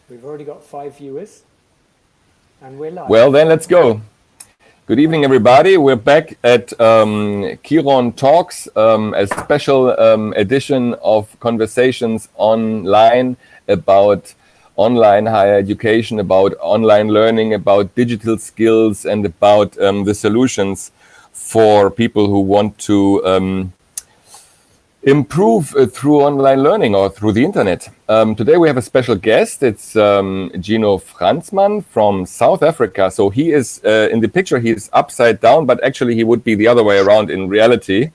We've already got 5 viewers, and we're live. Well, then let's go. Good evening, everybody. We're back at Kiron Talks, a special edition of conversations online about online higher education, about online learning, about digital skills, and about the solutions for people who want to improve through online learning or through the internet. Today we have a special guest. It's Gino Fransmann from South Africa. So he is, in the picture, he is upside down, but actually he would be the other way around in reality.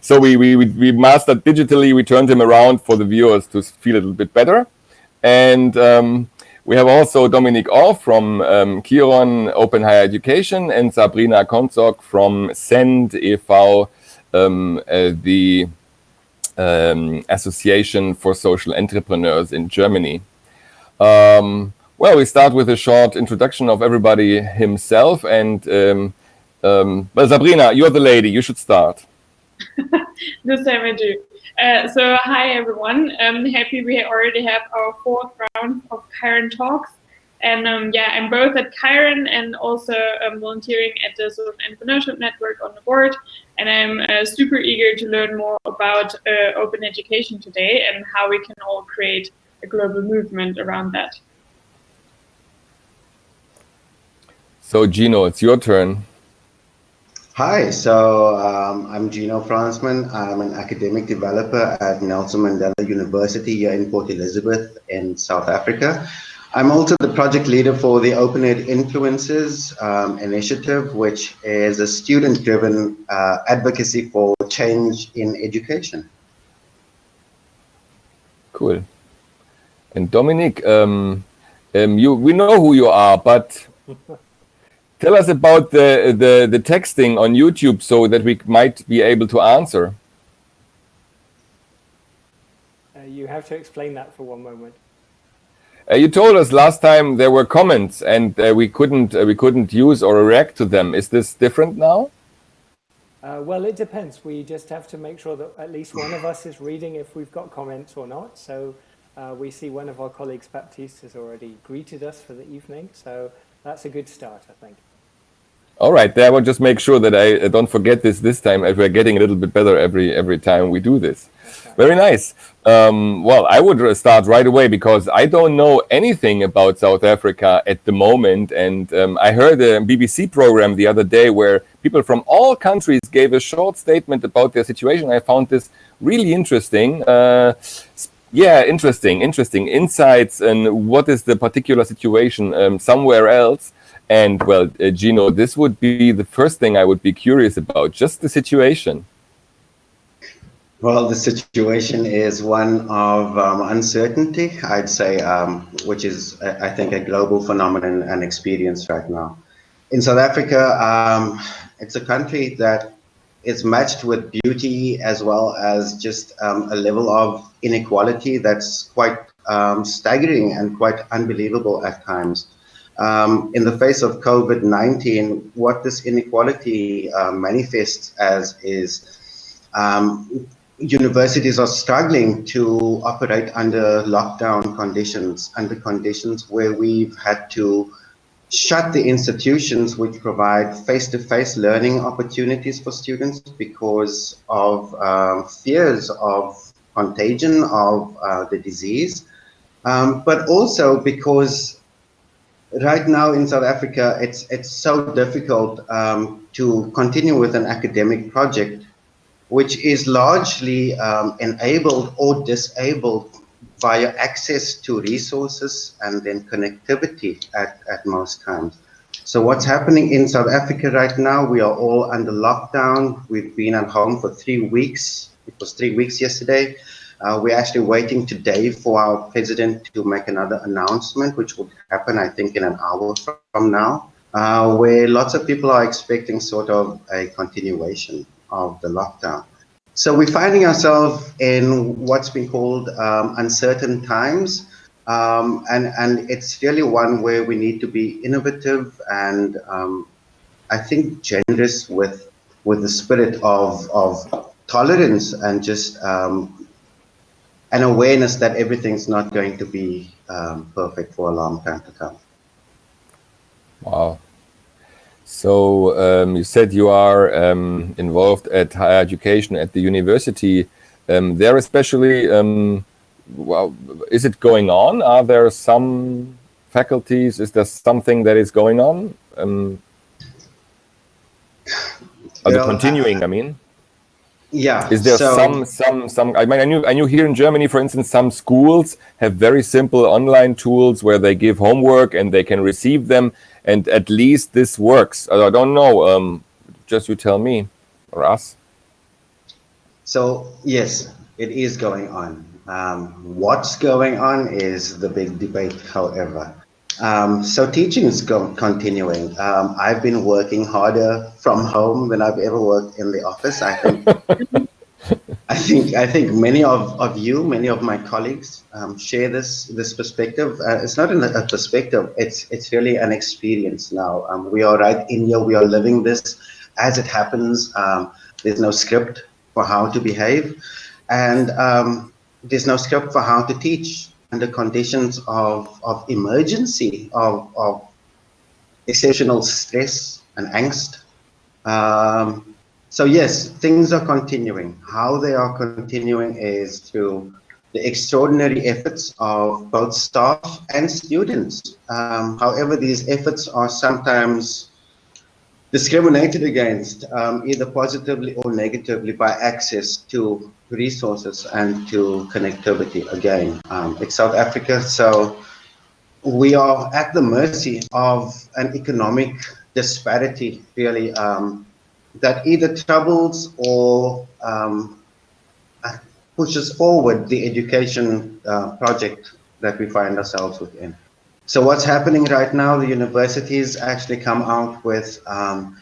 So we mastered digitally, we turned him around for the viewers to feel a little bit better. And we have also Dominique Orff from Kiron Open Higher Education and Sabrina Konzog from SEND e.V., the Association for Social Entrepreneurs in Germany. Well, we start with a short introduction of everybody himself. And well, Sabrina, you're the lady. You should start. This time I do. So hi everyone. Happy we already have our 4th round of Kiron Talks. And yeah, I'm both at Kiron and also volunteering at the Social Entrepreneurship Network on the board. And I'm super eager to learn more about open education today and how we can all create a global movement around that. So Gino, it's your turn. Hi, so I'm Gino Fransmann. I'm an academic developer at Nelson Mandela University here in Port Elizabeth in South Africa. I'm also the project leader for the Open Ed Influences initiative, which is a student-driven advocacy for change in education. Cool. And Dominique, we know who you are, but tell us about the texting on YouTube so that we might be able to answer. You have to explain that for one moment. You told us last time there were comments and we couldn't use or react to them. Is this different now? Well, it depends. We just have to make sure that at least one of us is reading if we've got comments or not. So we see one of our colleagues, Baptiste, has already greeted us for the evening. So that's a good start, I think. All right, I will just make sure that I don't forget this time, as we're getting a little bit better every time we do this. Okay. Very nice. Well, I would start right away because I don't know anything about South Africa at the moment. And I heard a BBC program the other day where people from all countries gave a short statement about their situation. I found this really interesting. Yeah, interesting insights and what is the particular situation somewhere else. And well, Gino, this would be the first thing I would be curious about, just the situation. Well, the situation is one of uncertainty, I'd say, which is, I think, a global phenomenon and experience right now. In South Africa, it's a country that is matched with beauty as well as just a level of inequality that's quite staggering and quite unbelievable at times. In the face of COVID-19, what this inequality manifests as is universities are struggling to operate under lockdown conditions, under conditions where we've had to shut the institutions which provide face-to-face learning opportunities for students because of fears of contagion of the disease, but also because right now in South Africa, it's so difficult to continue with an academic project, which is largely enabled or disabled via access to resources and then connectivity at most times. So what's happening in South Africa right now, we are all under lockdown. We've been at home for 3 weeks. It was 3 weeks yesterday. We're actually waiting today for our president to make another announcement, which will happen, I think, in an hour from now, where lots of people are expecting sort of a continuation of the lockdown. So we're finding ourselves in what's been called uncertain times, and it's really one where we need to be innovative and I think generous with the spirit of tolerance and just an awareness that everything's not going to be perfect for a long time to come. Wow. So you said you are involved at higher education at the university. There especially, well, is it going on? Are there some faculties? Is there something that is going on? Continuing, I mean. Yeah. Is there some? I mean, I knew here in Germany, for instance, some schools have very simple online tools where they give homework and they can receive them, and at least this works. I don't know. Just you tell me, or us. So yes, it is going on. What's going on is the big debate, however. So teaching is continuing. I've been working harder from home than I've ever worked in the office. I think many of you, many of my colleagues, share this perspective. It's not a perspective; it's really an experience now. We are right in here. We are living this as it happens. There's no script for how to behave, and there's no script for how to teach under conditions of emergency, of exceptional stress and angst. So yes, things are continuing. How they are continuing is through the extraordinary efforts of both staff and students. However, these efforts are sometimes discriminated against, either positively or negatively, by access to resources and to connectivity. Again, it's South Africa, so we are at the mercy of an economic disparity, really, that either troubles or pushes forward the education project that we find ourselves within. So what's happening right now, the universities actually come out with a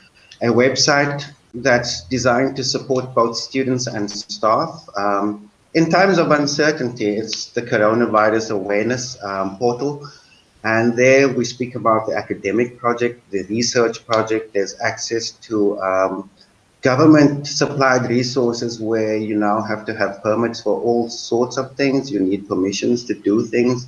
website that's designed to support both students and staff. In times of uncertainty, it's the coronavirus awareness portal. And there we speak about the academic project, the research project. There's access to government supplied resources where you now have to have permits for all sorts of things. You need permissions to do things.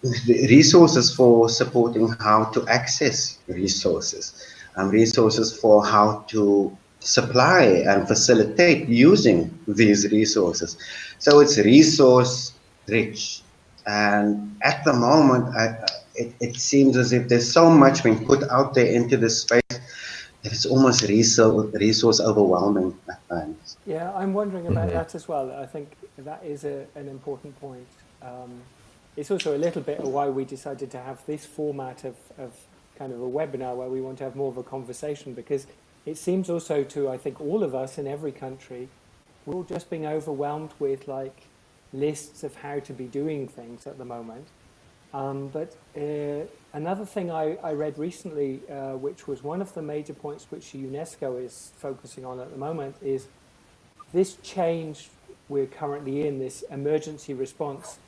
The resources for supporting how to access resources, resources for how to supply and facilitate using these resources. So it's resource rich. And at the moment, it seems as if there's so much being put out there into this space that it's almost resource overwhelming at times. Yeah, I'm wondering about that as well. I think that is an important point. It's also a little bit of why we decided to have this format of kind of a webinar where we want to have more of a conversation, because it seems also to, I think, all of us in every country, we're all just being overwhelmed with like lists of how to be doing things at the moment. But another thing I read recently, which was one of the major points which UNESCO is focusing on at the moment, is this change we're currently in, this emergency response,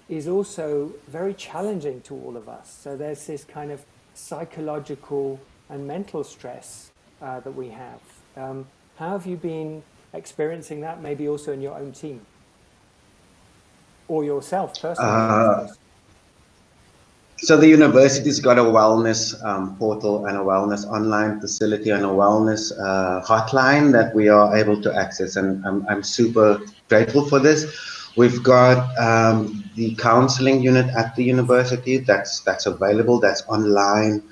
is also very challenging to all of us. So there's this kind of psychological and mental stress that we have. How have you been experiencing that, maybe also in your own team? Or yourself personally, of course? So the university's got a wellness portal and a wellness online facility and a wellness hotline that we are able to access, and I'm super grateful for this. We've got the counseling unit at the university that's available, that's online.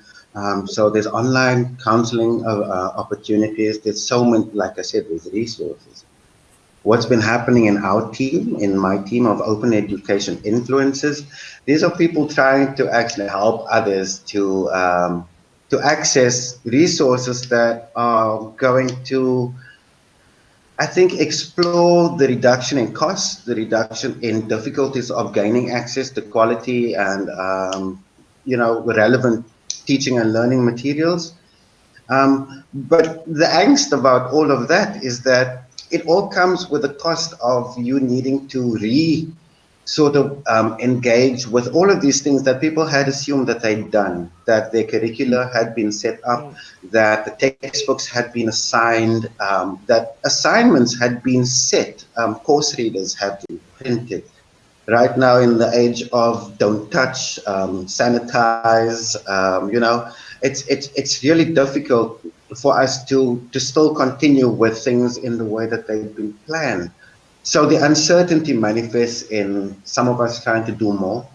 So there's online counseling opportunities. There's so many, like I said, there's resources. What's been happening in our team, in my team of open education influencers, these are people trying to actually help others to access resources that are going to, I think, explore the reduction in costs, the reduction in difficulties of gaining access to quality and relevant teaching and learning materials. But the angst about all of that is that it all comes with the cost of you needing to sort of engage with all of these things that people had assumed that they'd done, that their curricula had been set up, that the textbooks had been assigned, that assignments had been set, course readers had been printed. Right now, in the age of don't touch, sanitize, you know, it's really difficult for us to still continue with things in the way that they've been planned. So the uncertainty manifests in some of us trying to do more,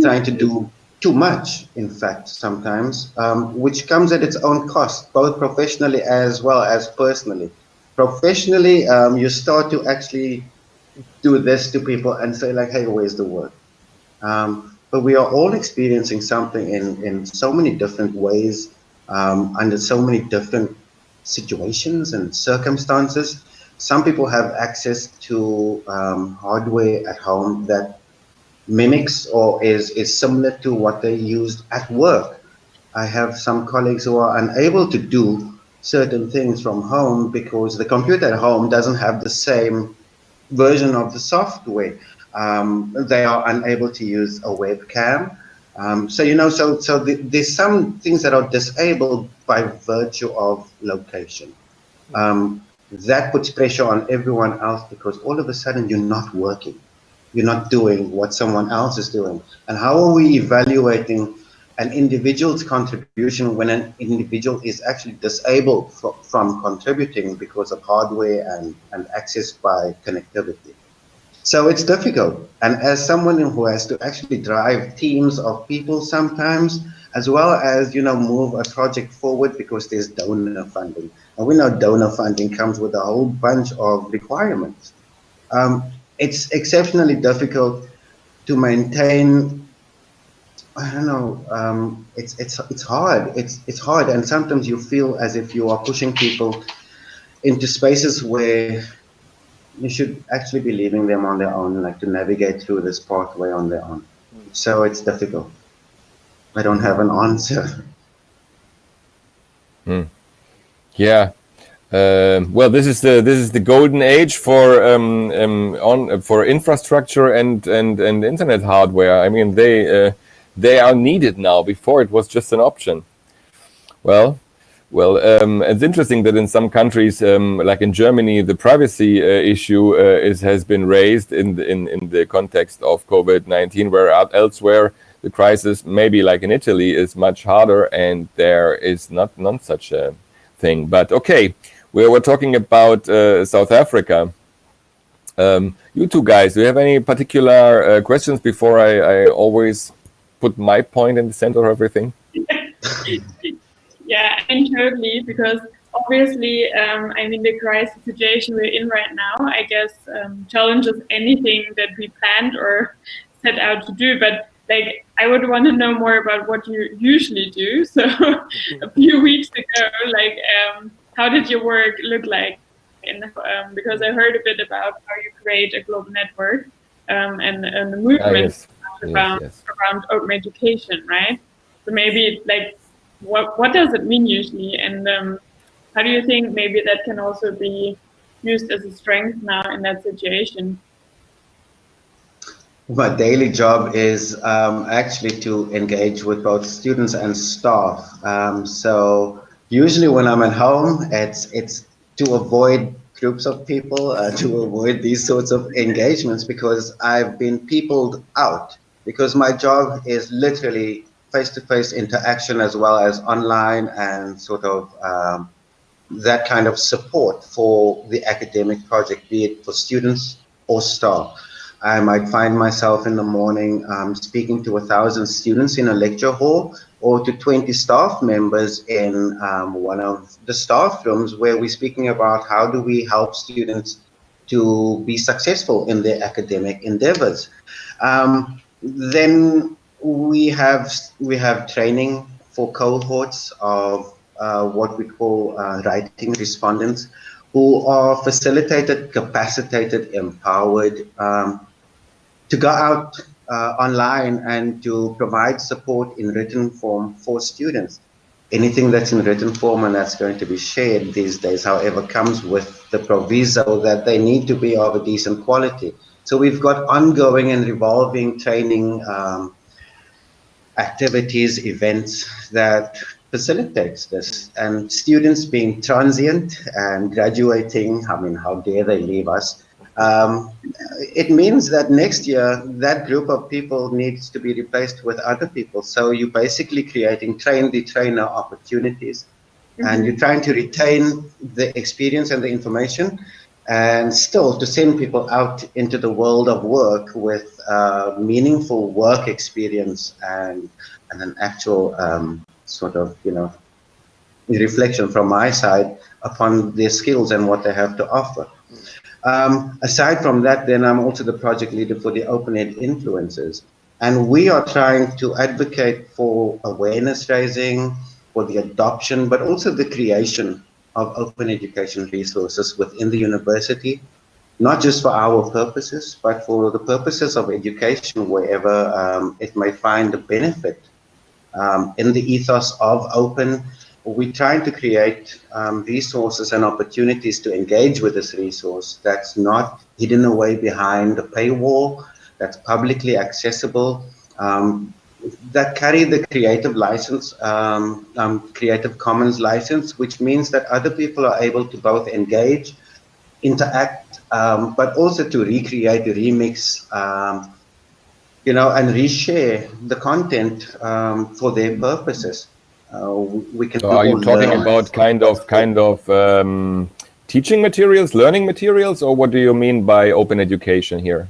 trying to do too much, in fact, sometimes, which comes at its own cost, both professionally as well as personally. Professionally, you start to actually do this to people and say like, hey, where's the work? But we are all experiencing something in so many different ways, under so many different situations and circumstances. Some people have access to hardware at home that mimics or is similar to what they used at work. I have some colleagues who are unable to do certain things from home because the computer at home doesn't have the same version of the software. They are unable to use a webcam. So, you know, there's some things that are disabled by virtue of location. That puts pressure on everyone else because all of a sudden you're not working. You're not doing what someone else is doing. And how are we evaluating an individual's contribution when an individual is actually disabled from contributing because of hardware and access by connectivity? So it's difficult. And as someone who has to actually drive teams of people sometimes, as well as, you know, move a project forward because there's donor funding. And we know donor funding comes with a whole bunch of requirements. It's exceptionally difficult to maintain. I don't know. It's hard. It's hard, and sometimes you feel as if you are pushing people into spaces where you should actually be leaving them on their own, like to navigate through this pathway on their own. So it's difficult. I don't have an answer. Yeah. Well, this is the golden age for for infrastructure and internet hardware. I mean, they are needed now. Before it was just an option. Well, it's interesting that in some countries, like in Germany, the privacy issue has been raised in the context of COVID-19, where elsewhere the crisis, maybe like in Italy, is much harder, and there is not such a thing. But okay, we were talking about South Africa. You two guys, do you have any particular questions before I always put my point in the center of everything? Yeah, and totally, because obviously, I mean, the crisis situation we're in right now, I guess, challenges anything that we planned or set out to do. But like, I would want to know more about what you usually do. So a few weeks ago, like, how did your work look like? And because I heard a bit about how you create a global network and the movement around open education, right? So maybe like, what does it mean usually, and how do you think maybe that can also be used as a strength now in that situation? My daily job is actually to engage with both students and staff. So usually when I'm at home, it's to avoid groups of people, to avoid these sorts of engagements, because I've been peopled out, because my job is literally face-to-face interaction as well as online and sort of that kind of support for the academic project, be it for students or staff. I might find myself in the morning speaking to 1,000 students in a lecture hall, or to 20 staff members in one of the staff rooms, where we're speaking about how do we help students to be successful in their academic endeavors. Then we have training for cohorts of what we call writing respondents, who are facilitated, capacitated, empowered to go out online and to provide support in written form for students. Anything that's in written form and that's going to be shared these days, however, comes with the proviso that they need to be of a decent quality. So we've got ongoing and revolving training activities, events that facilitates this. And students being transient and graduating, I mean, how dare they leave us? It means that next year, that group of people needs to be replaced with other people. So you're basically creating train-the-trainer opportunities. And you're trying to retain the experience and the information, and still to send people out into the world of work with meaningful work experience and an actual sort of, reflection from my side upon their skills and what they have to offer. Aside from that, then I'm also the project leader for the Open Ed Influencers. And we are trying to advocate for awareness raising, for the adoption, but also the creation of open education resources within the university, not just for our purposes, but for the purposes of education wherever it may find a benefit. In the ethos of open, we're trying to create resources and opportunities to engage with this resource that's not hidden away behind a paywall, that's publicly accessible, that carry the creative license, Creative Commons license, which means that other people are able to both engage, interact, but also to recreate, remix, and reshare the content for their purposes. We can. So are you talking about kind of teaching materials, learning materials, or what do you mean by open education here?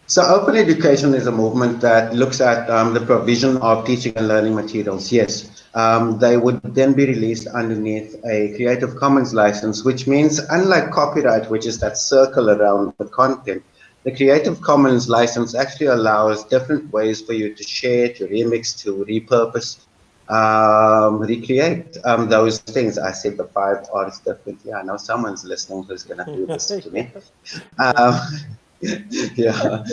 So open education is a movement that looks at the provision of teaching and learning materials. Yes, they would then be released underneath a Creative Commons license, which means unlike copyright, which is that circle around the content, the Creative Commons license actually allows different ways for you to share, to remix, to repurpose, recreate those things. I said the 5 R's differently. I know someone's listening who's going to do this to me. Yeah,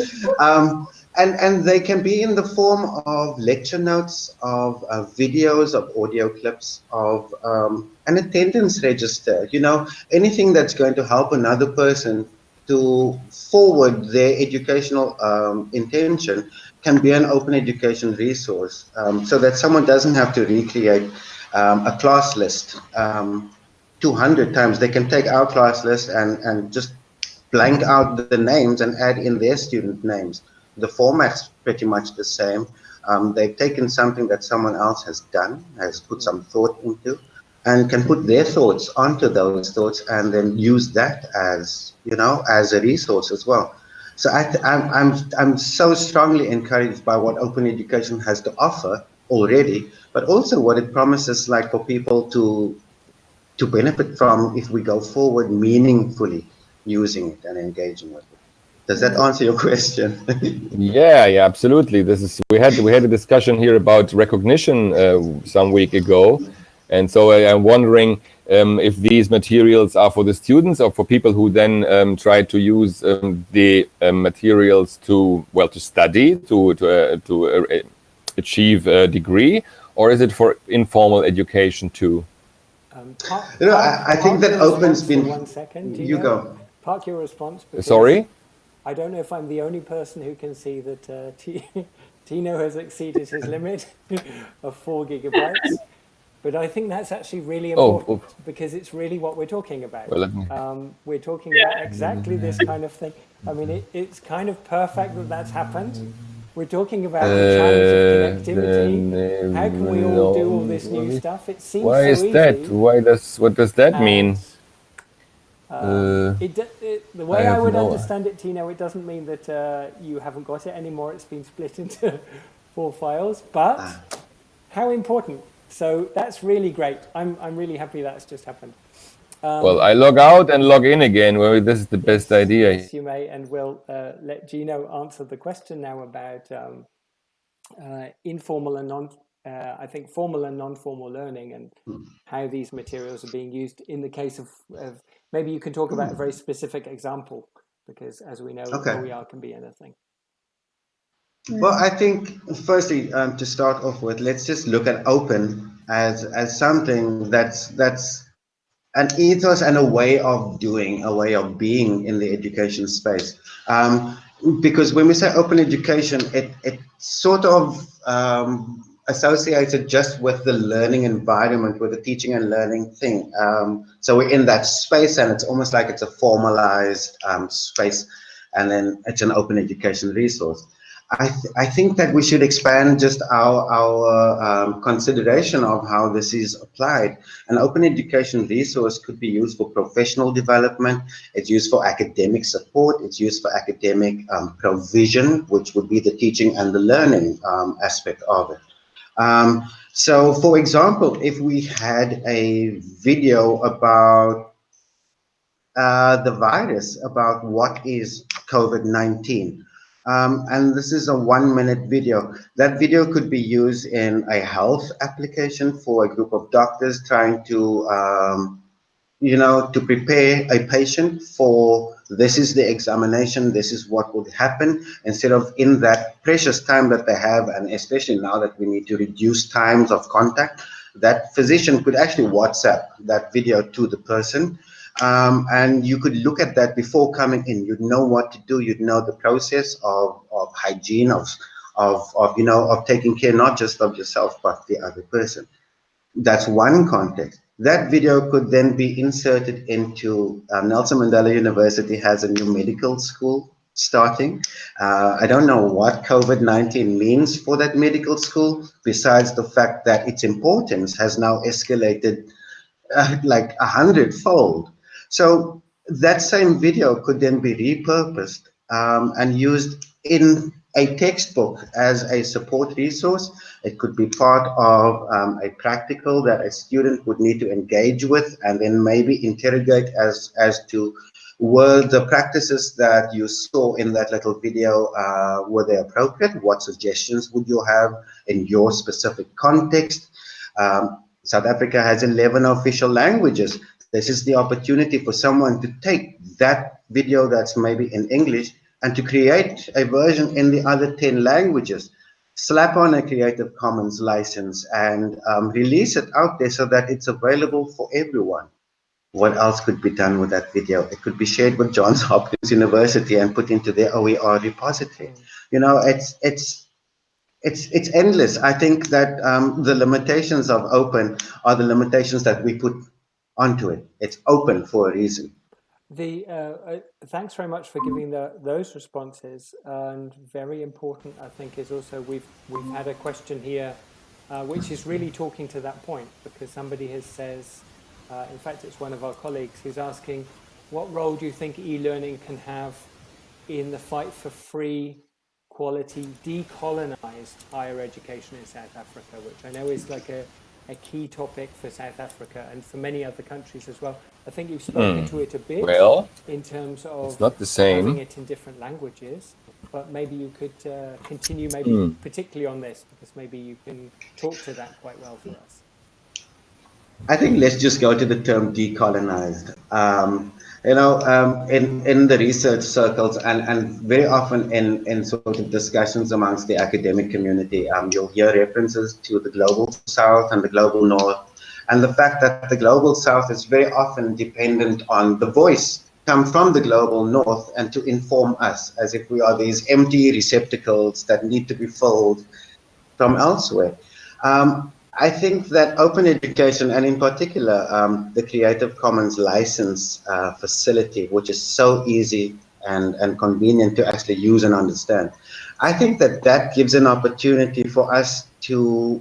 and they can be in the form of lecture notes, of videos, of audio clips, of an attendance register. Anything that's going to help another person to forward their educational intention can be an open education resource, so that someone doesn't have to recreate a class list 200 times. They can take our class list and just blank out the names and add in their student names. The format's pretty much the same. They've taken something that someone else has done, has put some thought into, and can put their thoughts onto those thoughts and then use that as, as a resource as well. So I'm so strongly encouraged by what open education has to offer already, but also what it promises, like for people to benefit from if we go forward meaningfully using it and engaging with it. Does that answer your question? Yeah, absolutely. We had a discussion here about recognition some week ago, and so I'm wondering if these materials are for the students or for people who then try to use the materials to study, to achieve a degree, or is it for informal education too? I think that open's been. 1 second. You go. Park your response. Sorry? I don't know if I'm the only person who can see that Tino has exceeded his limit of 4 gigabytes. But I think that's actually really important because it's really what we're talking about. Well, we're talking about exactly this kind of thing. I mean, it's kind of perfect that that's happened. We're talking about the challenge of connectivity. How can we all do all this new stuff? It seems why is so that? easy. What does that mean? The way I would understand it, Tino, it doesn't mean that you haven't got it anymore. It's been split into 4 files, but how important. So that's really great. I'm really happy that's just happened. Well, I log out and log in again. Well, this is the best idea. Yes, you may, and we'll let Gino answer the question now about informal and I think formal and non-formal learning and how these materials are being used in the case of maybe you can talk about a very specific example, because as we know, OER can be anything. Well, I think firstly, to start off with, let's just look at open as something that's an ethos and a way of doing, a way of being in the education space. Because when we say open education, it sort of associated just with the learning environment, with the teaching and learning thing. So we're in that space, and it's almost like it's a formalized space, and then it's an open education resource. I think that we should expand just our consideration of how this is applied. An open education resource could be used for professional development. It's used for academic support. It's used for academic provision, which would be the teaching and the learning aspect of it. So, for example, if we had a video about the virus, about what is COVID-19. And this is a 1-minute video. That video could be used in a health application for a group of doctors trying to, to prepare a patient for this is the examination, this is what would happen, instead of in that precious time that they have, and especially now that we need to reduce times of contact, that physician could actually WhatsApp that video to the person. And you could look at that before coming in. You'd know what to do. You'd know the process of hygiene, of taking care not just of yourself but the other person. That's one context. That video could then be inserted into Nelson Mandela University has a new medical school starting. I don't know what COVID-19 means for that medical school, besides the fact that its importance has now escalated like 100-fold. So that same video could then be repurposed and used in a textbook as a support resource. It could be part of a practical that a student would need to engage with, and then maybe interrogate as to were the practices that you saw in that little video, were they appropriate? What suggestions would you have in your specific context? South Africa has 11 official languages. This is the opportunity for someone to take that video that's maybe in English and to create a version in the other 10 languages, slap on a Creative Commons license, and release it out there so that it's available for everyone. What else could be done with that video? It could be shared with Johns Hopkins University and put into their OER repository. You know, it's endless. I think that the limitations of open are the limitations that we put onto it. It's open for a reason. Thanks very much for giving those responses. And very important, I think, is also we've had a question here, which is really talking to that point, because somebody says, in fact, it's one of our colleagues who's asking, what role do you think e-learning can have in the fight for free, quality, decolonized higher education in South Africa, which I know is like a key topic for South Africa and for many other countries as well. I think you've spoken to it a bit in terms of it's not the same. Having it in different languages, but maybe you could continue maybe particularly on this, because maybe you can talk to that quite well for us. I think let's just go to the term decolonized. In the research circles and very often in sort of discussions amongst the academic community, you'll hear references to the global south and the global north, and the fact that the global south is very often dependent on the voice come from the global north and to inform us, as if we are these empty receptacles that need to be filled from elsewhere. I think that open education, and in particular the Creative Commons license facility, which is so easy and convenient to actually use and understand, I think that gives an opportunity for us to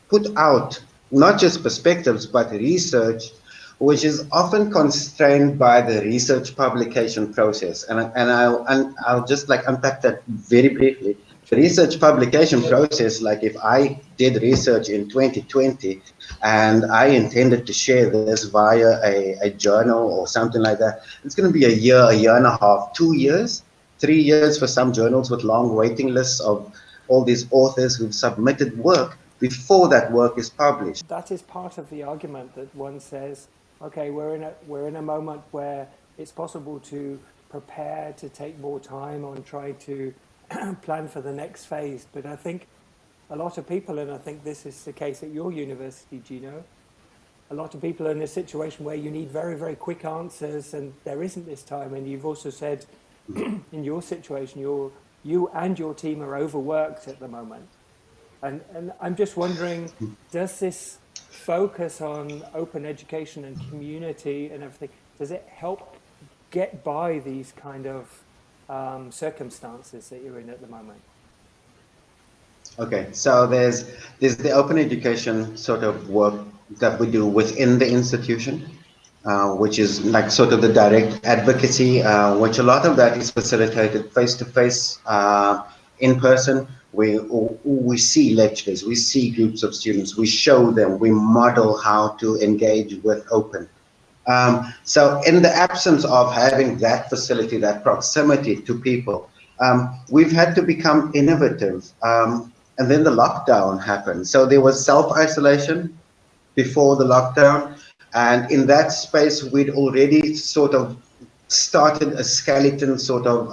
put out not just perspectives, but research, which is often constrained by the research publication process. And I'll just like unpack that very briefly. The research publication process, like if I did research in 2020 and I intended to share this via a journal or something like that, it's going to be a year and a half, 2 years, 3 years for some journals with long waiting lists of all these authors who've submitted work before that work is published. That is part of the argument that one says, okay, we're in a moment where it's possible to prepare, to take more time on trying to plan for the next phase. But I think a lot of people, and I think this is the case at your university, Gino, a lot of people are in a situation where you need very, very quick answers, and there isn't this time. And you've also said, in your situation, you and your team are overworked at the moment. And I'm just wondering, does this focus on open education and community and everything, does it help get by these kind of circumstances that you're in at the moment? Okay, so there's the open education sort of work that we do within the institution, which is like sort of the direct advocacy, which a lot of that is facilitated face-to-face, in person. We see lecturers, we see groups of students, we show them, we model how to engage with open. So in the absence of having that facility, that proximity to people, we've had to become innovative. And then the lockdown happened. So there was self-isolation before the lockdown. And in that space, we'd already sort of started a skeleton sort of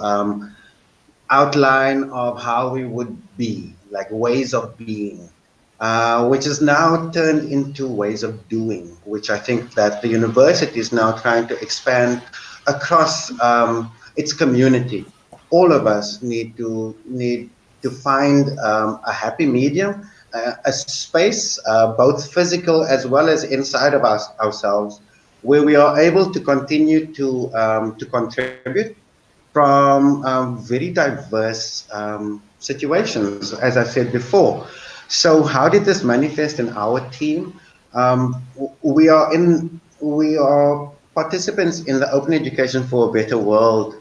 outline of how we would be, like ways of being, which is now turned into ways of doing, which I think that the university is now trying to expand across its community. All of us need to find a happy medium, a space, both physical as well as inside of ourselves, where we are able to continue to contribute from very diverse situations, as I said before. So how did this manifest in our team? We are participants in the Open Education for a Better World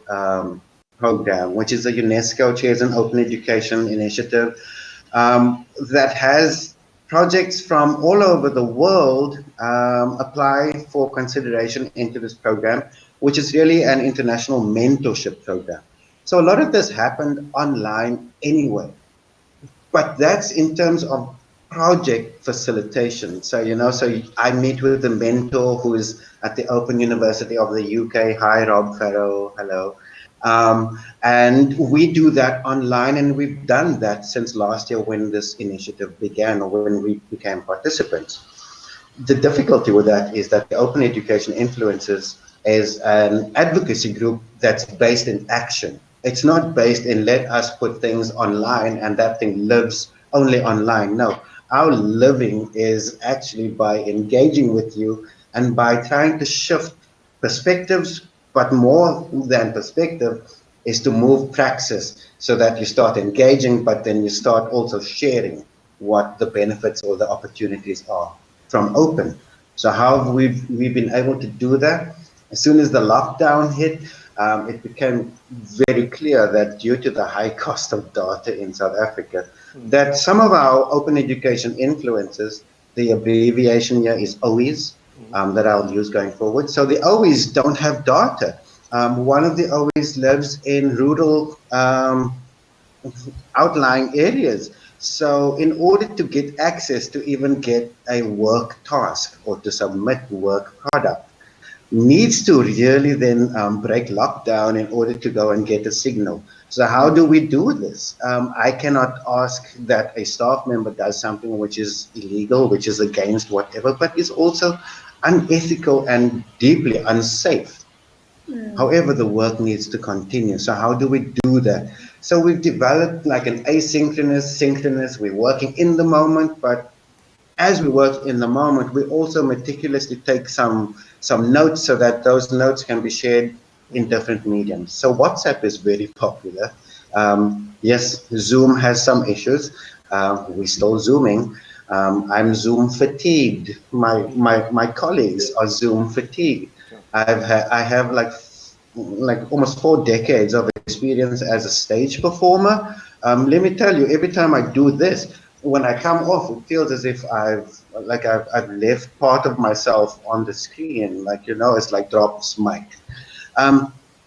program, which is a UNESCO Chairs in Open Education initiative that has projects from all over the world apply for consideration into this program, which is really an international mentorship program. So a lot of this happened online anyway, but that's in terms of project facilitation. So, so I meet with the mentor who is at the Open University of the UK. Hi, Rob Farrow, hello. And we do that online, and we've done that since last year when this initiative began, or when we became participants. The difficulty with that is that the Open Education Influencers is an advocacy group that's based in action. It's not based in let us put things online and that thing lives only online. No, our living is actually by engaging with you and by trying to shift perspectives, but more than perspective is to move praxis so that you start engaging, but then you start also sharing what the benefits or the opportunities are from open. So how have we been able to do that? As soon as the lockdown hit, it became very clear that due to the high cost of data in South Africa, that some of our open education influencers, the abbreviation here is OEs, that I'll use going forward. So the OEs don't have data. One of the OEs lives in rural outlying areas. So in order to get access to even get a work task or to submit work product, needs to really then break lockdown in order to go and get a signal. So how do we do this? I cannot ask that a staff member does something which is illegal, which is against whatever, but is also unethical and deeply unsafe. However, the work needs to continue. So how do we do that? So we've developed like an asynchronous, synchronous, we're working in the moment, but as we work in the moment, we also meticulously take some notes so that those notes can be shared in different mediums. So WhatsApp is very popular. Yes, Zoom has some issues. We're still Zooming. I'm Zoom fatigued. My colleagues are Zoom fatigued. I have like almost 4 decades of experience as a stage performer. Let me tell you, every time I do this, when I come off, it feels as if I've left part of myself on the screen. It's like drops mic.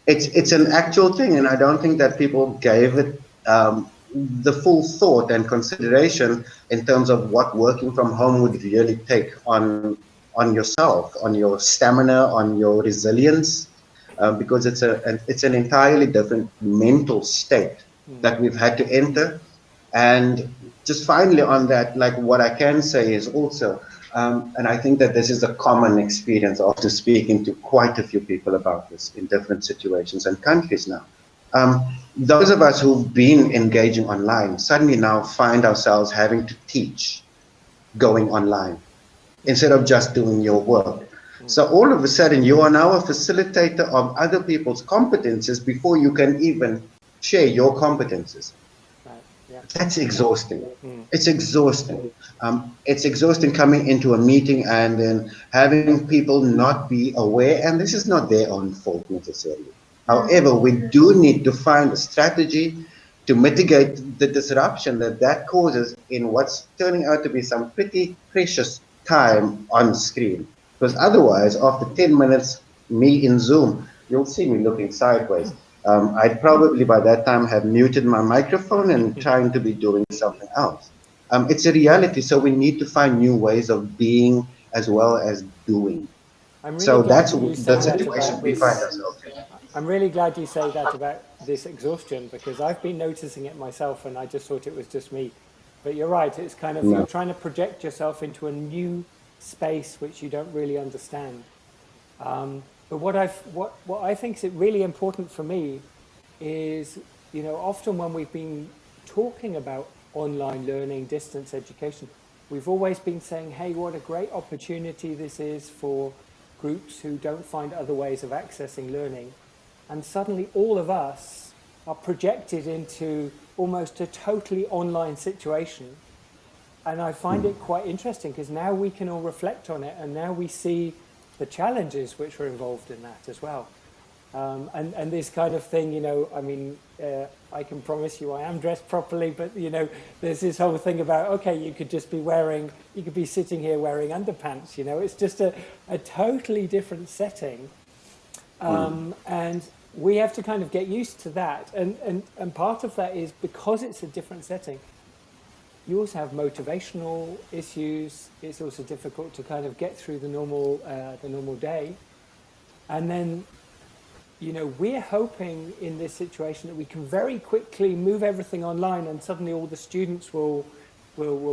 It's an actual thing, and I don't think that people gave it the full thought and consideration in terms of what working from home would really take on yourself, on your stamina, on your resilience, because it's an entirely different mental state that we've had to enter. And just finally on that, like what I can say is also, And I think that this is a common experience after speaking to quite a few people about this in different situations and countries now. Those of us who've been engaging online suddenly now find ourselves having to teach going online instead of just doing your work. So all of a sudden you are now a facilitator of other people's competences before you can even share your competences. Right. Yeah. That's exhausting. It's exhausting. It's exhausting coming into a meeting and then having people not be aware, and this is not their own fault necessarily. However, we do need to find a strategy to mitigate the disruption that causes in what's turning out to be some pretty precious time on screen. Because otherwise, after 10 minutes, me in Zoom, you'll see me looking sideways. I'd probably by that time have muted my microphone and trying to be doing something else. It's a reality, so we need to find new ways of being as well as doing. I'm really So glad that's you the say that situation about we find this. ourselves in. I'm really glad you say that about this exhaustion, because I've been noticing it myself and I just thought it was just me. But you're right, it's kind of, you're trying to project yourself into a new space which you don't really understand. But what I think is really important for me is, you know, often when we've been talking about online learning, distance education, we've always been saying, hey, what a great opportunity this is for groups who don't find other ways of accessing learning. And suddenly all of us are projected into almost a totally online situation. And I find it quite interesting because now we can all reflect on it, and now we see the challenges which are involved in that as well. And this kind of thing, you know, I mean, I can promise you I am dressed properly, but, you know, there's this whole thing about, okay, you could be sitting here wearing underpants, you know, it's just a totally different setting. And we have to kind of get used to that. And part of that is because it's a different setting, you also have motivational issues. It's also difficult to kind of get through the normal day. And then, you know, we're hoping in this situation that we can very quickly move everything online and suddenly all the students will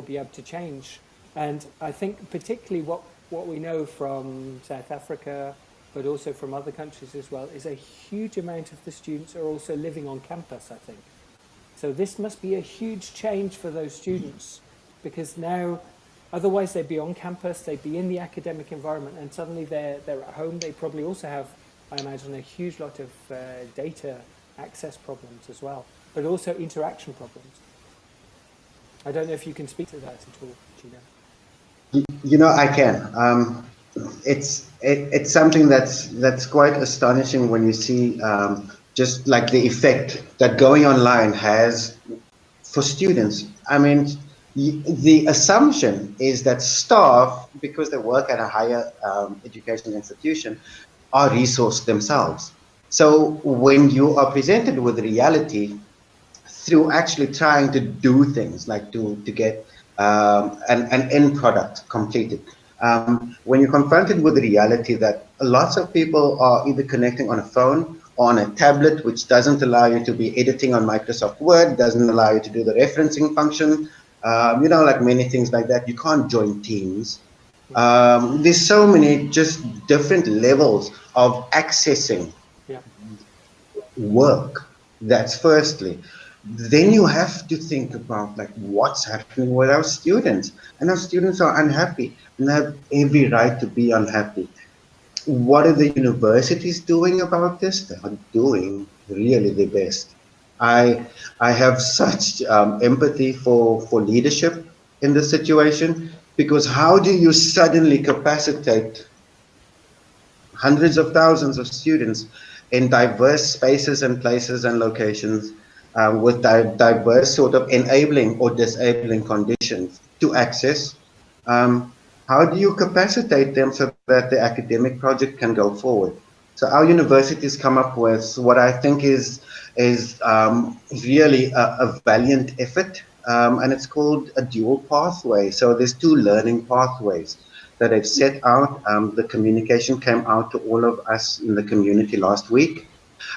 be able to change. And I think particularly what we know from South Africa, but also from other countries as well, is a huge amount of the students are also living on campus, I think. So this must be a huge change for those students, because now, otherwise they'd be on campus, they'd be in the academic environment, and suddenly they're at home. They probably also have, I imagine, a huge lot of data access problems as well, but also interaction problems. I don't know if you can speak to that at all, Gino. You know, I can. It's something that's quite astonishing when you see just like the effect that going online has for students. I mean, the assumption is that staff, because they work at a higher education institution, are resourced themselves. So when you are presented with reality through actually trying to do things like to get an end product completed, when you're confronted with the reality that lots of people are either connecting on a phone or on a tablet, which doesn't allow you to be editing on Microsoft Word, doesn't allow you to do the referencing function, you know, like many things like that. You can't join teams. There's so many just different levels of accessing work. That's firstly. Then you have to think about like what's happening with our students, and our students are unhappy and have every right to be unhappy. What are the universities doing about this? They are doing really the best. I have such empathy for leadership in this situation, because how do you suddenly capacitate hundreds of thousands of students in diverse spaces and places and locations with diverse sort of enabling or disabling conditions to access? How do you capacitate them so that the academic project can go forward? So our universities come up with what I think is really a valiant effort, and it's called a dual pathway. So there's two learning pathways that they've set out. The communication came out to all of us in the community last week,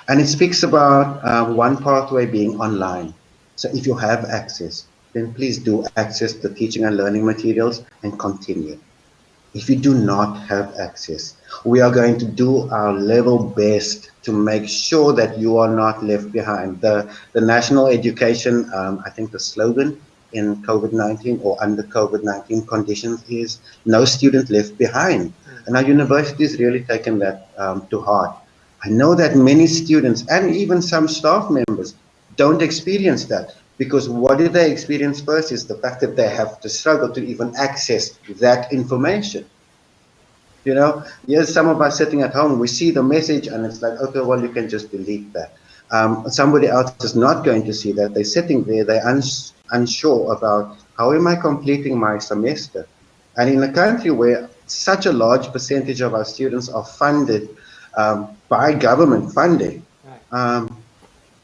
and it speaks about one pathway being online. So if you have access, then please do access the teaching and learning materials and continue. The second pathway is being offline. So if you don't have access, then please do not continue. And this is really a valiant effort. And it's if you do not have access. We are going to do our level best to make sure that you are not left behind. The national education, I think the slogan in COVID-19 or under COVID-19 conditions is no student left behind. And our university has really taken that to heart. I know that many students and even some staff members don't experience that, because what do they experience first is the fact that they have to struggle to even access that information. You know, yes, some of us sitting at home, we see the message and it's like, okay, well, you can just delete that. Somebody else is not going to see that. They're sitting there, they're unsure about how am I completing my semester. And in a country where such a large percentage of our students are funded by government funding,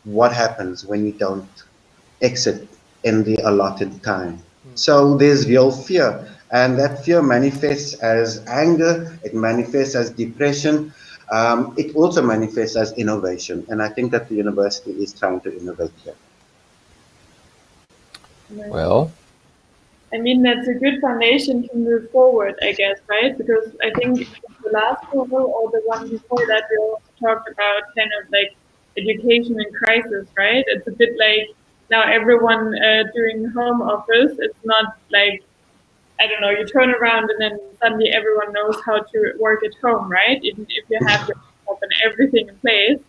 what happens when you don't exit in the allotted time? So there's real fear, and that fear manifests as anger, it manifests as depression, it also manifests as innovation, and I think that the university is trying to innovate here. Well, I mean, that's a good foundation to move forward, I guess, right? Because I think the last proposal or the one before that, we also talked about kind of like education in crisis, right? It's a bit like now everyone doing home office. It's not like, I don't know, you turn around and then suddenly everyone knows how to work at home, right? Even if you have your laptop and everything in place.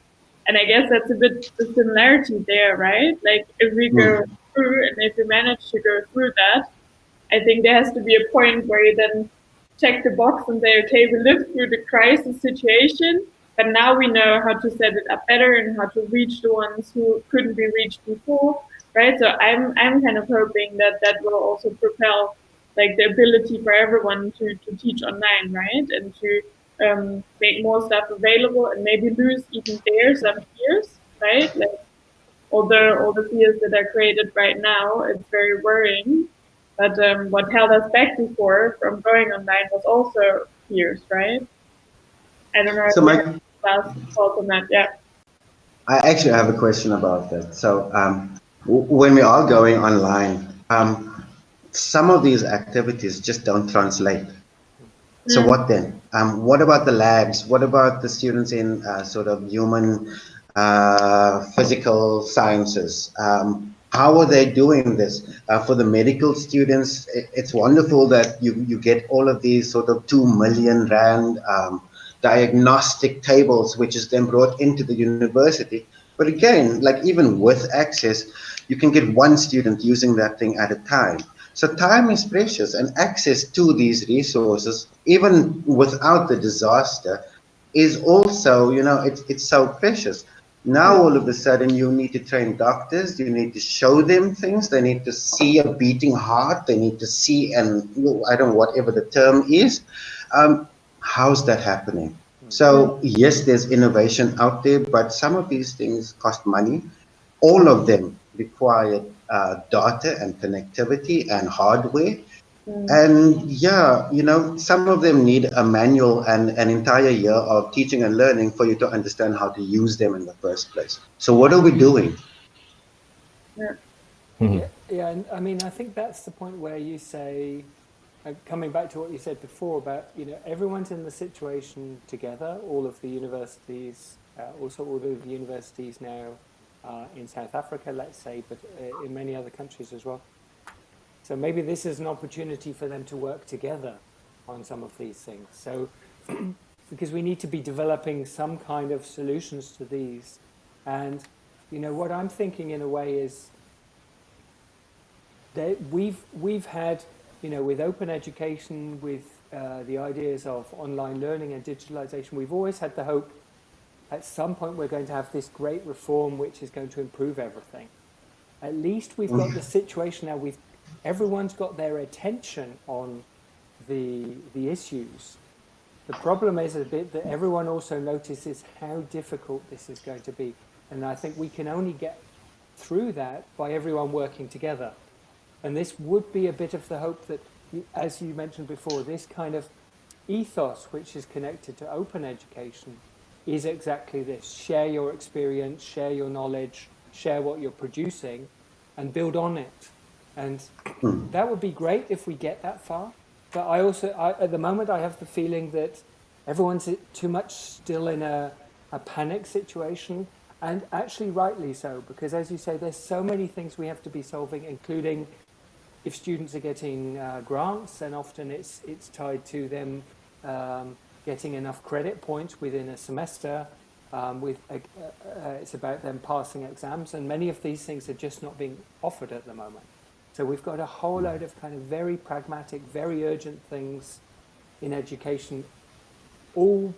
And I guess that's a bit the similarity there, right? Like if we go through and if we manage to go through that, I think there has to be a point where you then check the box and say, okay, we lived through the crisis situation, but now we know how to set it up better and how to reach the ones who couldn't be reached before, right? So I'm kind of hoping that that will also propel like the ability for everyone to teach online, right? And to make more stuff available and maybe lose even there some fears, right? Like all the fears that are created right now, it's very worrying. But what held us back before from going online was also fears, right? I don't know if So you my, have last thoughts on that. Yeah. I actually have a question about that. So when we are going online, some of these activities just don't translate. So what then? What about the labs? What about the students in sort of human physical sciences? How are they doing this? For the medical students, it's wonderful that you get all of these sort of 2 million rand diagnostic tables, which is then brought into the university. But again, like even with access, you can get one student using that thing at a time. So time is precious, and access to these resources, even without the disaster, is also, you know, it's so precious. Now all of a sudden you need to train doctors, you need to show them things, they need to see a beating heart, they need to see, and I don't know, whatever the term is. How's that happening? So yes, there's innovation out there, but some of these things cost money. All of them require data and connectivity and hardware. And yeah, you know, some of them need a manual and an entire year of teaching and learning for you to understand how to use them in the first place. So what are we doing? Yeah. Yeah, and I mean, I think that's the point where you say, coming back to what you said before about, you know, everyone's in the situation together, all of the universities, also all of the universities now in South Africa, let's say, but in many other countries as well. So maybe this is an opportunity for them to work together on some of these things. So because we need to be developing some kind of solutions to these. And, you know, what I'm thinking in a way is that we've had, you know, with open education, with the ideas of online learning and digitalization, we've always had the hope at some point we're going to have this great reform which is going to improve everything. At least we've got the situation now, everyone's got their attention on the issues. The problem is a bit that everyone also notices how difficult this is going to be. And I think we can only get through that by everyone working together. And this would be a bit of the hope that, as you mentioned before, this kind of ethos which is connected to open education is exactly this. Share your experience, share your knowledge, share what you're producing, and build on it. And that would be great if we get that far. but I also, at the moment, I have the feeling that everyone's too much still in a panic situation, and actually rightly so, because as you say, there's so many things we have to be solving, including if students are getting grants, and often it's tied to them getting enough credit points within a semester. It's about them passing exams, and many of these things are just not being offered at the moment. So we've got a whole load of kind of very pragmatic, very urgent things in education, all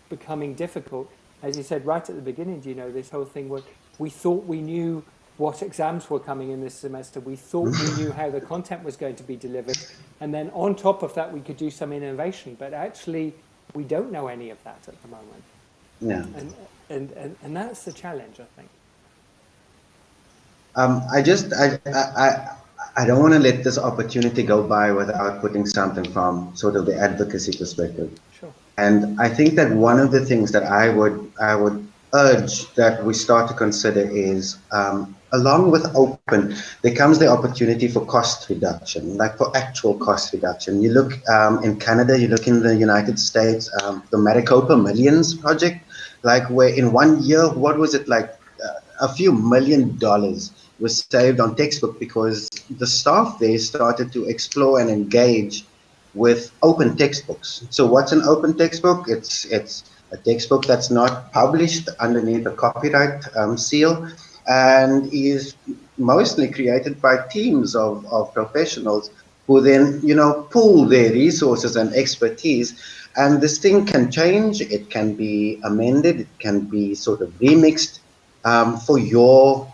becoming difficult. As you said right at the beginning, Gino, this whole thing where we thought we knew what exams were coming in this semester. We thought we knew how the content was going to be delivered. And then on top of that, we could do some innovation. But actually, we don't know any of that at the moment. Yeah. And that's the challenge, I think. I don't want to let this opportunity go by without putting something from sort of the advocacy perspective. Sure. And I think that one of the things that I would urge that we start to consider is, along with open, there comes the opportunity for cost reduction, like for actual cost reduction. You look in Canada, you look in the United States, the Maricopa Millions project, like where in 1 year, what was it, like a few $1 million was saved on textbook because the staff there started to explore and engage with open textbooks. So what's an open textbook? It's a textbook that's not published underneath a copyright seal, and is mostly created by teams of professionals who then, pool their resources and expertise. And this thing can change, it can be amended, it can be sort of remixed for your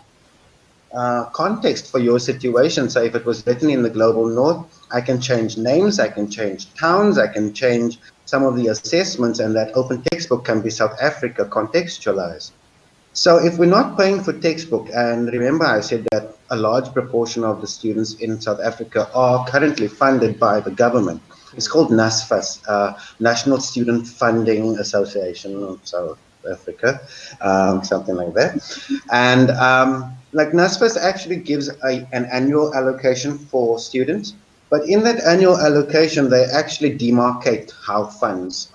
context, for your situation. So if it was written in the global north, I can change names, I can change towns, I can change some of the assessments, and that open textbook can be South Africa contextualized. So if we're not paying for textbook, and remember I said that a large proportion of the students in South Africa are currently funded by the government. It's called NSFAS, National Student Funding Association of South Africa, something like that. And like NSFAS actually gives an annual allocation for students, but in that annual allocation, they actually demarcate how funds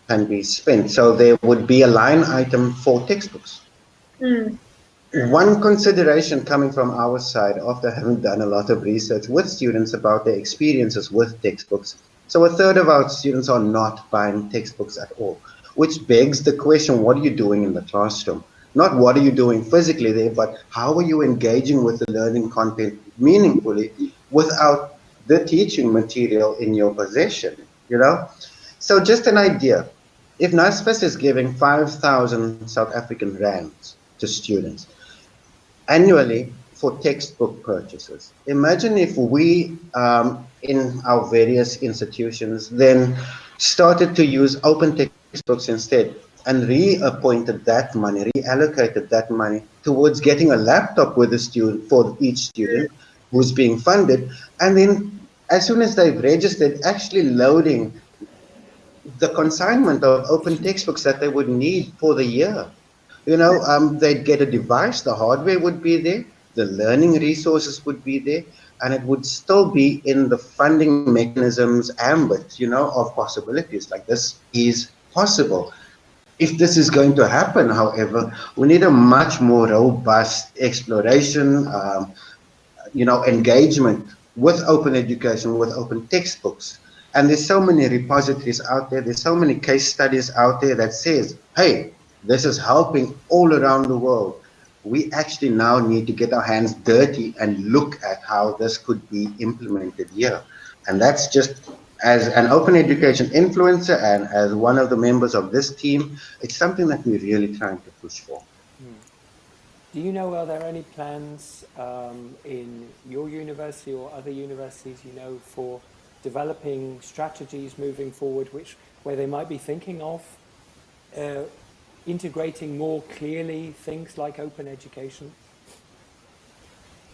can be spent. So there would be a line item for textbooks. One consideration coming from our side, after having done a lot of research with students about their experiences with textbooks, so a third of our students are not buying textbooks at all, which begs the question, what are you doing in the classroom? Not what are you doing physically there, but how are you engaging with the learning content meaningfully without the teaching material in your possession, So just an idea, if NSFAS is giving 5,000 South African rands to students annually for textbook purchases, imagine if we, in our various institutions, then started to use open textbooks instead, and reappointed that money, reallocated that money towards getting a laptop with a student for each student who's being funded, and then as soon as they've registered, actually loading the consignment of open textbooks that they would need for the year. They'd get a device, the hardware would be there, the learning resources would be there, and it would still be in the funding mechanisms ambit, of possibilities. Like, this is possible. If this is going to happen, however, we need a much more robust exploration, engagement with open education, with open textbooks. And there's so many repositories out there, there's so many case studies out there that says, hey, this is helping all around the world. We actually now need to get our hands dirty and look at how this could be implemented here. And that's just, as an open education influencer and as one of the members of this team, it's something that we're really trying to push for. Do you know, are there any plans in your university or other universities, for developing strategies moving forward, where they might be thinking of integrating more clearly things like open education?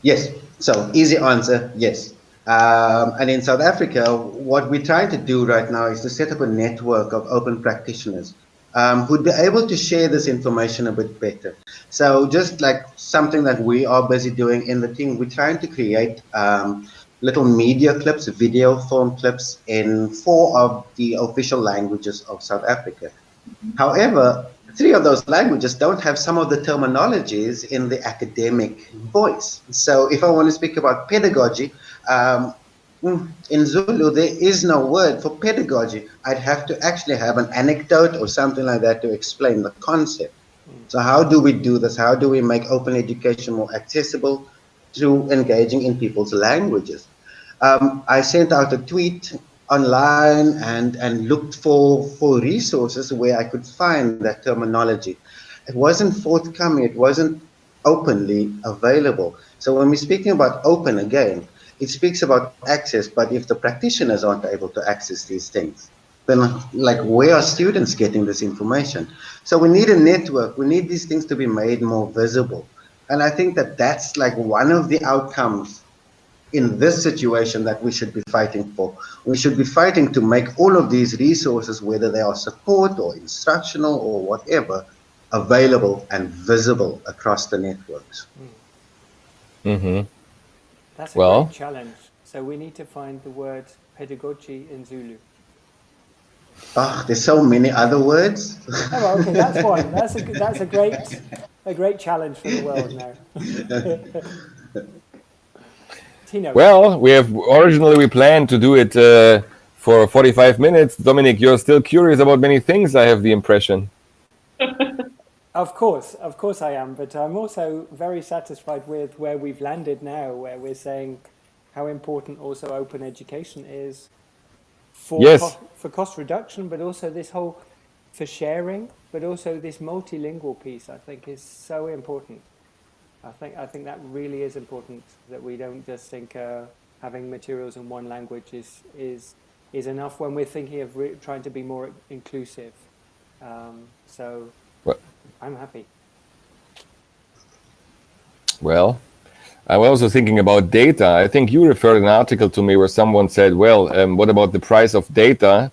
Yes. So easy answer, yes. And in South Africa, what we're trying to do right now is to set up a network of open practitioners who'd be able to share this information a bit better. So just like something that we are busy doing in the team, we're trying to create little media clips, video film clips in 4 of the official languages of South Africa. However, 3 of those languages don't have some of the terminologies in the academic voice. So if I want to speak about pedagogy, in Zulu, there is no word for pedagogy. I'd have to actually have an anecdote or something like that to explain the concept. So how do we do this? How do we make open education more accessible through engaging in people's languages? I sent out a tweet online and looked for resources where I could find that terminology. It wasn't forthcoming. It wasn't openly available. So when we're speaking about open again, it speaks about access, but if the practitioners aren't able to access these things, then like where are students getting this information? So we need a network. We need these things to be made more visible. And I think that that's like one of the outcomes in this situation that we should be fighting for. We should be fighting to make all of these resources, whether they are support or instructional or whatever, available and visible across the networks. Mm-hmm. That's a great challenge. So we need to find the word pedagogy in Zulu. There's so many other words. Oh, well, okay, that's one. That's a great challenge for the world now. Tino. Well, originally we planned to do it for 45 minutes. Dominic, you're still curious about many things, I have the impression. Of course I am, but I'm also very satisfied with where we've landed now, where we're saying how important also open education is for cost reduction, but also this whole for sharing, but also this multilingual piece I think is so important. I think that really is important, that we don't just think having materials in one language is enough when we're thinking of trying to be more inclusive. I'm happy. Well, I'm also thinking about data. I think you referred an article to me where someone said, well, what about the price of data?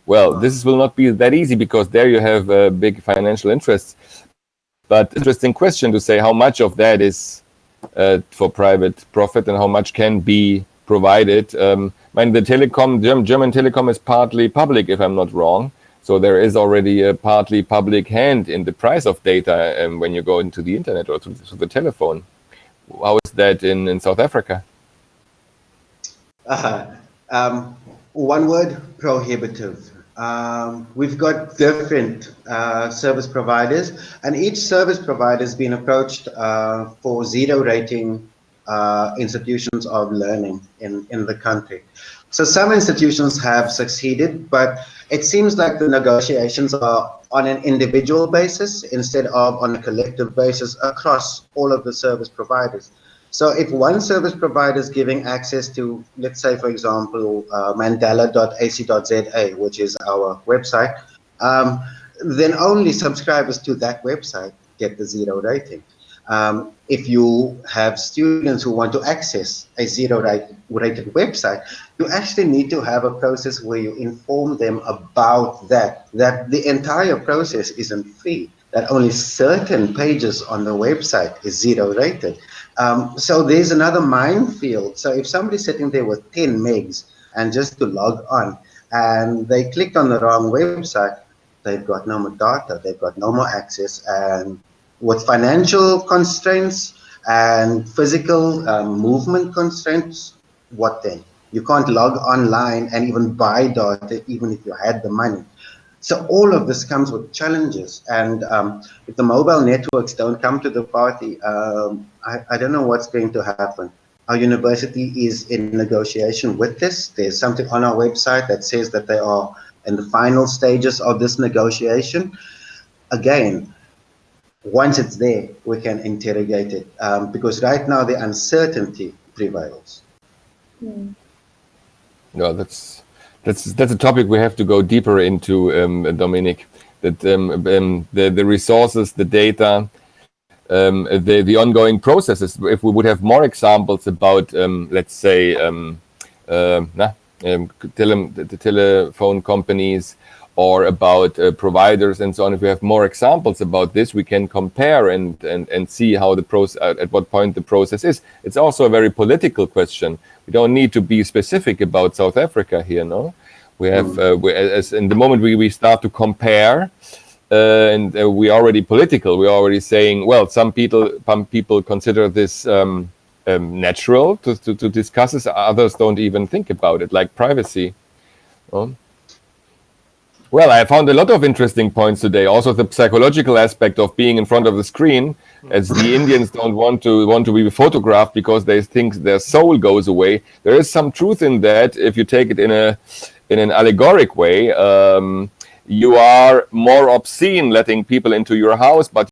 Well, this will not be that easy because there you have big financial interests. But interesting question to say how much of that is for private profit and how much can be provided. The German telecom is partly public, if I'm not wrong. So there is already a partly public hand in the price of data when you go into the internet or to the telephone. How is that in South Africa? One word, prohibitive. We've got different service providers, and each service provider has been approached for 0 rating institutions of learning in the country. So some institutions have succeeded, but it seems like the negotiations are on an individual basis instead of on a collective basis across all of the service providers. So if one service provider is giving access to, let's say, for example, mandela.ac.za, which is our website, then only subscribers to that website get the 0 rating. If you have students who want to access a 0 rated website, you actually need to have a process where you inform them about that the entire process isn't free, that only certain pages on the website is 0 rated. So there's another minefield. So if somebody's sitting there with 10 megs and just to log on and they clicked on the wrong website, they've got no more data, they've got no more access, and with financial constraints and physical movement constraints, what then? You can't log online and even buy data even if you had the money. So all of this comes with challenges, and if the mobile networks don't come to the party, I don't know what's going to happen. Our university is in negotiation with this. There's something on our website that says that they are in the final stages of this negotiation. Again, once it's there, we can interrogate it, because right now the uncertainty prevails. No, that's a topic we have to go deeper into, Dominic. That the resources, the data, the ongoing processes. If we would have more examples about, let's say, the telephone companies or about providers and so on. If we have more examples about this, we can compare and see how the process, at what point the process is. It's also a very political question. We don't need to be specific about South Africa here, no? We have, as in the moment we start to compare, and we're already political. We're already saying, well, some people consider this natural to discuss this. Others don't even think about it, like privacy. Well, I found a lot of interesting points today. Also, the psychological aspect of being in front of the screen, as the Indians don't want to be photographed because they think their soul goes away. There is some truth in that if you take it in an allegoric way. You are more obscene letting people into your house, but